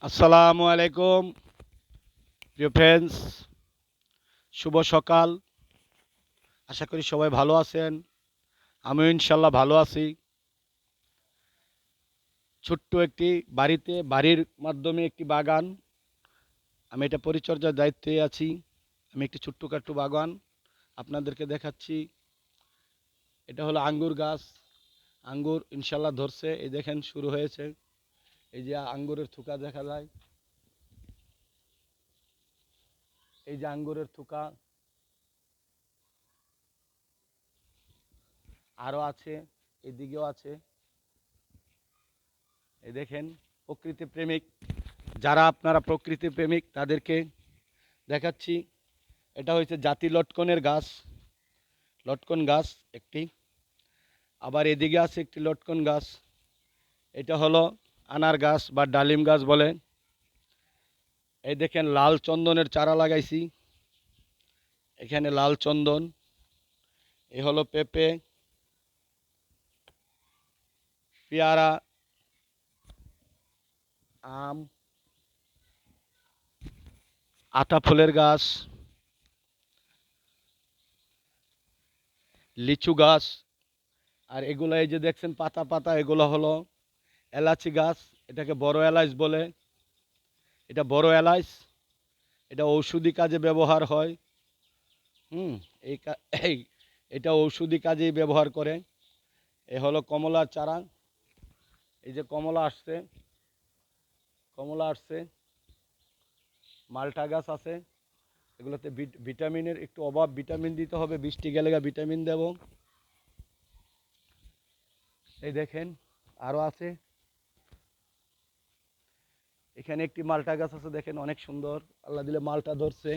আসসালামু আলাইকুম প্রিয় ফ্রেন্ডস, শুভ সকাল। আশা করি সবাই ভালো আছেন। আমিও ইনশাল্লাহ ভালো আছি। ছোট্ট একটি বাড়ির মাধ্যমে একটি বাগান, আমি এটা পরিচর্যার দায়িত্বে আছি। আমি একটি ছোট্টখাট্টো বাগান আপনাদেরকে দেখাচ্ছি। এটা হলো আঙ্গুর গাছ। আঙ্গুর ইনশাল্লাহ ধরছে, এই দেখেন শুরু হয়েছে। এই যে আঙ্গুরের থোকা দেখা যায়, এই যে আঙ্গুরের থোকা আরও আছে, এদিকেও আছে। এই দেখেন, প্রকৃতি প্রেমিক যারা, আপনারা প্রকৃতি প্রেমিক তাদেরকে দেখাচ্ছি। এটা হচ্ছে জাতি লটকনের গাছ, লটকন গাছ একটি। আবার এদিকে আছে একটি লটকন গাছ, এটা হলো আনার গাছ বা ডালিম গাছ বলে। এই দেখেন লাল চন্দনের চারা লাগাইছি, এখানে লাল চন্দন। এ হলো পেঁপে, পেয়ারা, আম, আতা ফুলের গাছ, লিচু গাছ। আর এগুলো এই যে দেখছেন পাতা পাতা, এগুলো হলো এলাচি গাছ। এটাকে বড় এলাচ বলে। এটা বড় এলাচ, এটা ঔষধি কাজে ব্যবহার হয়। হুম এই এই এটা ঔষধি কাজেই ব্যবহার করে। এ হলো কমলার চারা। এই যে কমলা আসছে, মালটা গাছ আছে। এগুলোতে ভিটামিনের একটু অভাব, ভিটামিন দিতে হবে, বৃষ্টি গেলে ভিটামিন দেব। এই দেখেন আরও আছে, এখানে একটি মালটা গাছ আছে, দেখেন অনেক সুন্দর, আল্লাহ দিলে মালটা ধরছে।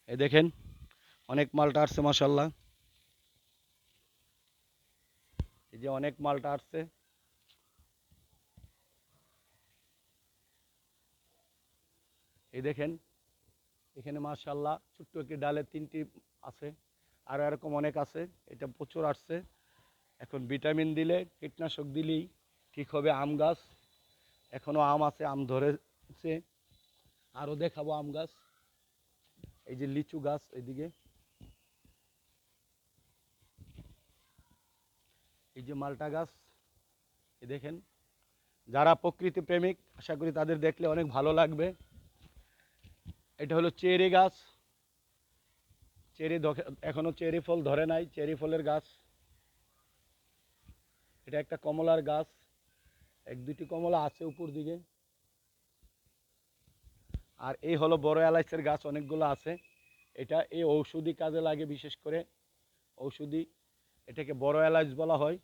এই দেখেন অনেক মালটা আসছে মাশাল্লাহ। এই যে অনেক মালটা আসছে। এই দেখেন এখানে মাশাল্লাহ ছোট্ট একটি ডালে তিনটি আছে, আর এরকম অনেক আছে। এটা প্রচুর আসছে। এখন ভিটামিন দিলে, কীটনাশক দিলেই ঠিক হবে। আম গাছ, এখনো আম আছে, আম ধরেছে। আরও দেখাবো আম গাছ। এই যে লিচু গাছ, এইদিকে এই যে মালটা গাছ। এই দেখেন, যারা প্রকৃতি প্রেমিক আশা করি তাদের দেখলে অনেক ভালো লাগবে। এটা হলো চেরি গাছ। চেরি এখনো চেরি ফল ধরে নাই, চেরি ফলের গাছ। এটা একটা কমলার গাছ, এক দুটি কমলা আছে উপর দিকে। আর এই হলো বড় এলাচের গাছ, অনেকগুলো আছে। এটা এই ঔষধি কাজে লাগে, বিশেষ করে ঔষধি। এটাকে বড় এলাচ বলা হয়।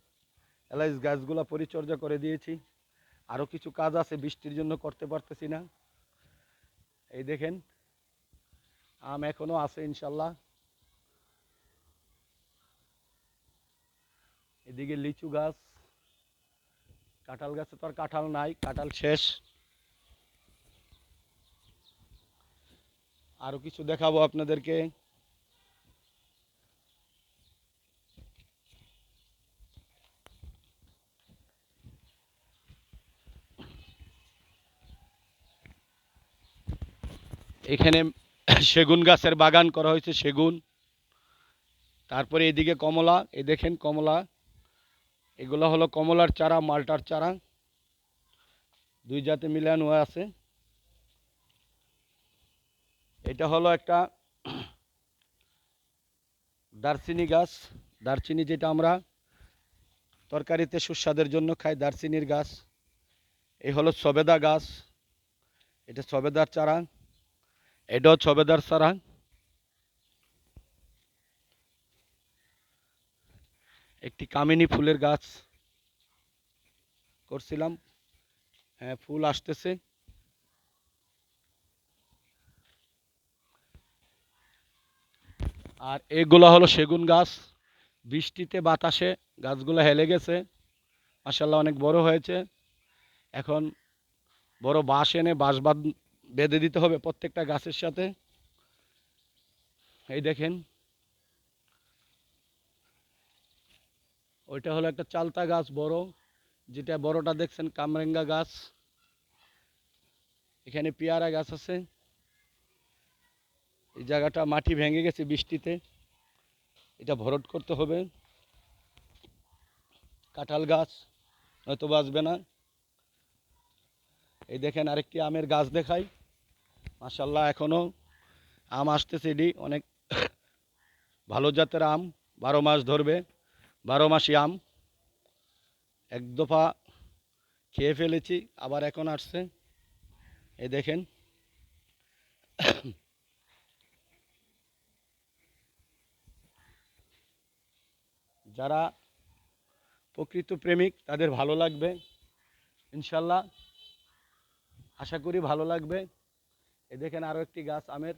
এলাচ গাছগুলো পরিচর্যা করে দিয়েছি। আরও কিছু কাজ আছে, বৃষ্টির জন্য করতে পারতেছি না। এই দেখেন আম এখনো আছে ইনশাল্লাহ। এদিকে লিচু গাছ, কাঁঠাল গাছে তো আর কাঁঠাল নাই, কাঁঠাল শেষ। আরও কিছু দেখাবো আপনাদেরকে। এখানে সেগুন গাছের বাগান করা হয়েছে, সেগুন। তারপরে এদিকে কমলা, এই দেখেন কমলা। এগুলো হলো কমলার চারা, মালটার চারা, দুই জাতে মিলানো আছে। এটা হলো একটা দারচিনি গাছ। দারচিনি যেটা আমরা তরকারিতে সুস্বাদের জন্য খাই, দারচিনির গাছ। এই হলো সবেদা গাছ, এটা সবেদার চারা, এটাও সবেদার চারা। একটি কামিনী ফুলের গাছ করছিলাম, হ্যাঁ ফুল আসতেছে। আর এগুলো হলো সেগুন গাছ। বৃষ্টিতে বাতাসে গাছগুলো হেলে গেছে, মাশাল্লাহ অনেক বড় হয়েছে। এখন বড় বাঁশ এনে বেঁধে দিতে হবে প্রত্যেকটা গাছের সাথে। এই দেখেন ওইটা হলো একটা চালতা গাছ বড়, যেটা বড়টা দেখছেন কামরেঙ্গা গাছ। এখানে পেয়ারা গাছ আছে। এই জায়গাটা মাটি ভেঙে গেছে বৃষ্টিতে, এটা ভরাট করতে হবে। কাঁঠাল গাছ হয়তো বাঁচবে না। এই দেখেন আরেকটি আমের গাছ দেখাই, মাশাল্লাহ এখনো আম আসতেছে, এটি অনেক ভালো জাতের আম, 12 মাস ধরবে, 12 মাসি আম। এক দফা খেয়ে ফেলেছি, আবার এখন আসছে। এই দেখেন যারা প্রকৃত প্রেমিক তাদের ভালো লাগবে ইনশাল্লাহ, আশা করি ভালো লাগবে। এই দেখেন আরও একটি গাছ আমের।